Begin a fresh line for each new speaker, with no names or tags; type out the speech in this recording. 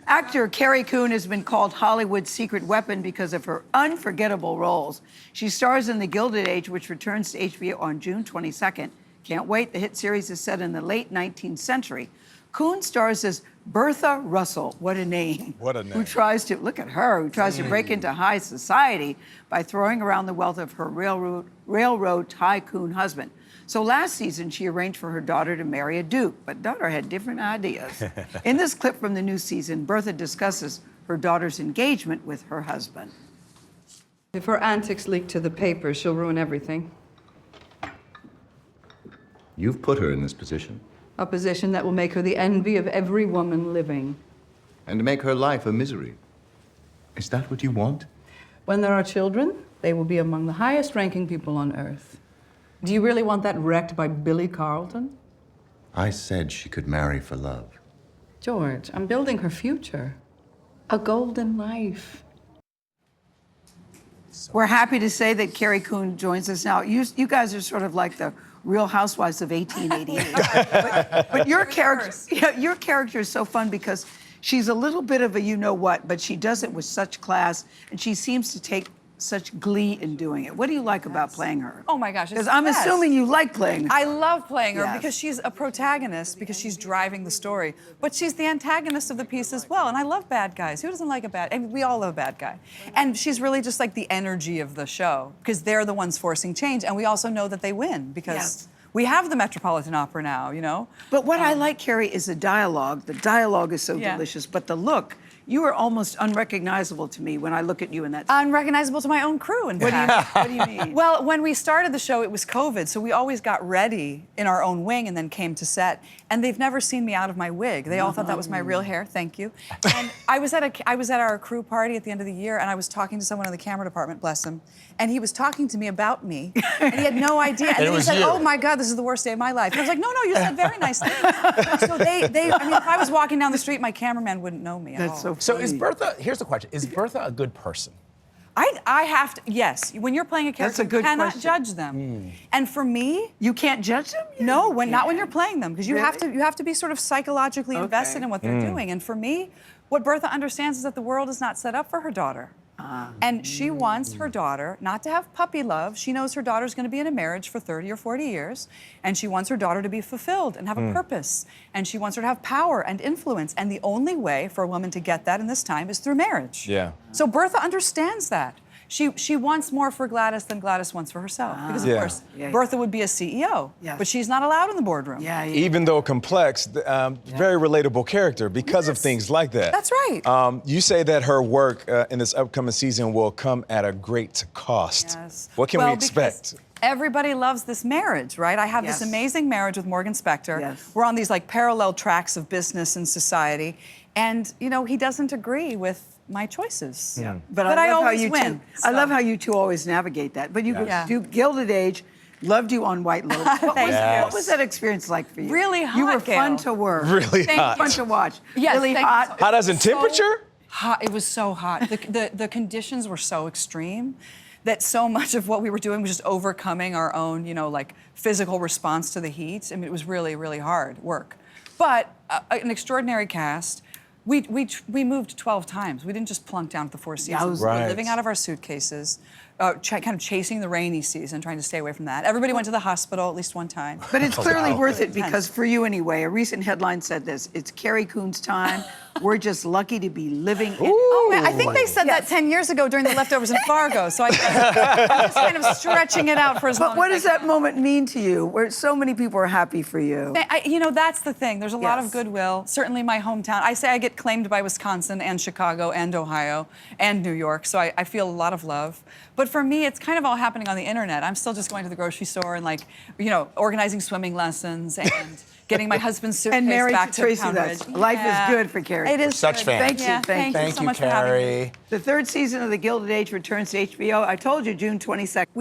Actor Carrie Coon has been called Hollywood's secret weapon because of her unforgettable roles. She stars in The Gilded Age, which returns to HBO on June 22nd. Can't wait. The hit series is set in the late 19th century. Coon stars as Bertha Russell. What a name.
What a name.
Who tries to, look at her, who tries to break into high society by throwing around the wealth of her railroad tycoon husband. So last season, she arranged for her daughter to marry a duke, but daughter had different ideas. In this clip from the new season, Bertha discusses her daughter's engagement with her husband.
If her antics leak to the paper, she'll ruin everything.
You've put her in this position.
A position that will make her the envy of every woman living.
And to make her life a misery. Is that what you want?
When there are children, they will be among the highest-ranking people on earth. Do you really want that wrecked by Billy Carlton?
I said she could marry for love.
George, I'm building her future. A golden life.
We're happy to say that Carrie Coon joins us now. You guys are sort of like the Real Housewives of 1888. but your character is so fun because she's a little bit of a you-know-what, but she does it with such class, and she seems to take such glee in doing it. What do you like about playing her?
Oh my gosh,
because I'm assuming you like playing her.
I love playing her
Yes.
because she's a protagonist, because she's driving the story. But she's the antagonist of the piece as well. And I love bad guys. Who doesn't like a bad? And we all love a bad guy. And she's really just like the energy of the show because they're the ones forcing change, and we also know that they win because.
Yes.
We have the Metropolitan Opera now, you know?
But what I like, Carrie, is the dialogue. The dialogue is so delicious, but the look, you are almost unrecognizable to me when I look at you in that.
Unrecognizable to my own crew, in fact.
What do you mean?
Well, when we started the show, it was COVID, so we always got ready in our own wing and then came to set. And they've never seen me out of my wig. They all thought that was my real hair. Thank you. And I was at our crew party at the end of the year, and I was talking to someone in the camera department, bless him, and he was talking to me about me, and he had no idea. And then he said, "Oh my God, this is the worst day of my life." And I was like, "No, you said very nice things." So I mean, if I was walking down the street, my cameraman wouldn't know me at all.
That's so funny.
So is Bertha, here's the question, is Bertha a good person?
I have to, yes. When you're playing a character,
That's a good
you cannot
question.
judge them. And for me,
You can't judge them?
no, not when you're playing them, because you
Really?
have to be sort of psychologically invested in what they're doing. And for me, what Bertha understands is that the world is not set up for her daughter. And she wants her daughter not to have puppy love. She knows her daughter's going to be in a marriage for 30 or 40 years, and she wants her daughter to be fulfilled and have a purpose. And she wants her to have power and influence. And the only way for a woman to get that in this time is through marriage.
Yeah.
So Bertha understands that. She wants more for Gladys than Gladys wants for herself. Because, of course, Bertha would be a CEO, but she's not allowed in the boardroom.
Even though complex, very relatable character because of things like that.
That's right.
You say that her work in this upcoming season will come at a great cost.
Yes.
What can we expect?
Because everybody loves this marriage, right? I have this amazing marriage with Morgan Spector.
Yes.
We're on these like parallel tracks of business and society. And, you know, he doesn't agree with my choices.
Yeah.
But I
love
always
how you
win.
two, I love how you two always navigate that. But you do Gilded Age, loved you on White Lotus. What was that experience like for you?
Really hot,
You were
Gayle.
fun to work.
Really hot.
Fun to watch.
Yes,
really
thank
hot.
you.
Hot as in temperature?
Hot. It was so hot. The conditions were so extreme that so much of what we were doing was just overcoming our own, you know, like physical response to the heat. I mean, it was really, really hard work. But an extraordinary cast. We moved 12 times. We didn't just plunk down at the Four Seasons. We were living out of our suitcases, kind of chasing the rainy season, trying to stay away from that. Everybody went to the hospital at least one time.
But it's clearly worth it because for you anyway, a recent headline said this, it's Carrie Coon's time. We're just lucky to be living in.
Oh, man, I think they said that 10 years ago during The Leftovers in Fargo, so I'm just kind of stretching it out for as long as
But what
I
does
can.
that moment mean to you, where so many people are happy for you?
You know, that's the thing. There's a lot of
Yes.
goodwill. Certainly my hometown. I say I get claimed by Wisconsin and Chicago and Ohio and New York, so I feel a lot of love. But for me, it's kind of all happening on the internet. I'm still just going to the grocery store and, like, you know, organizing swimming lessons and getting my husband's suitcase
And married
back
to
to
Tracy,
Poundridge.
that's life is good for Carrie.
It is
Such
good.
fans.
Thank you.
Thank you so much for having me.
Carrie.
The third season of The Gilded Age returns to HBO. I told you, June 22nd.